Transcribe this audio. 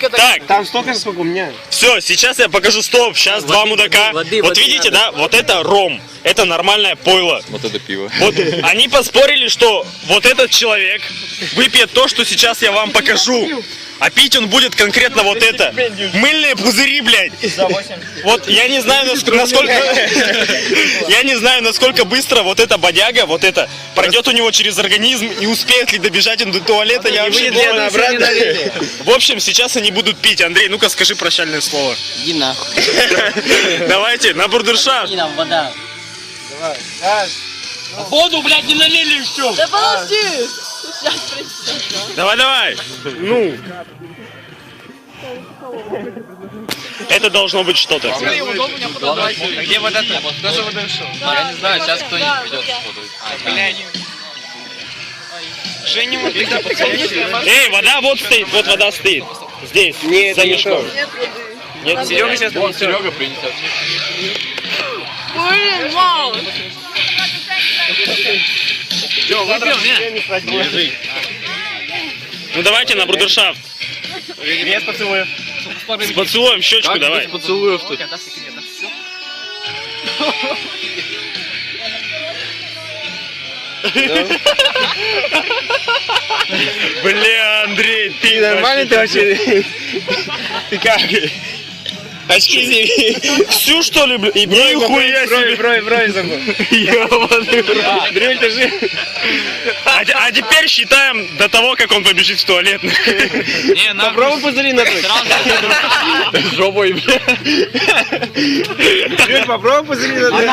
Так, Там столько же, сколько у меня. все, сейчас я покажу, стоп, сейчас два мудака. Вот видите, да, вот это ром, это нормальное пойло. Вот это пиво. Вот они поспорили, что вот этот человек выпьет то, что сейчас я вам покажу. А пить он будет конкретно вот это. Мыльные пузыри, блядь. Вот я не знаю, насколько... Я не знаю, насколько быстро вот эта бодяга, вот это, пройдет у него через организм и успеет ли добежать он до туалета, я вообще не знаю. В общем, сейчас они будут пить. Андрей, ну-ка скажи прощальное слово. Иди нахуй. Давайте, на бурдершафт. Иди нам вода. Воду, блядь, не налили еще. Да подожди! Сейчас принесу. Давай, давай. Ну. Это должно быть что-то. Где вода-то? Кто же вода ушел? Я не знаю, сейчас кто-нибудь придет сфотать. Женя, вот тогда пацаны. Эй, вода вот стоит, вот вода стоит. Здесь, за мешком. Нет воды. Нет, Серега сейчас Вон Серега принесет. Блин, мало. Ну давайте на брудершафт. Без поцелуев. С поцелуем в щечку Как давай. без поцелуев тут? Бля, Андрей, ты Нормально ты вообще? Ты как? Очки сними. Всю что ли, бля? Нихуя себе. Брови забыл. Ёбаный в рот. Дрюнь, держи. А теперь считаем до того, как он побежит в туалет. Не, на Попробуй пузыри набрать. Жопой, бля. Дрюнь, попробуй пузыри набрать.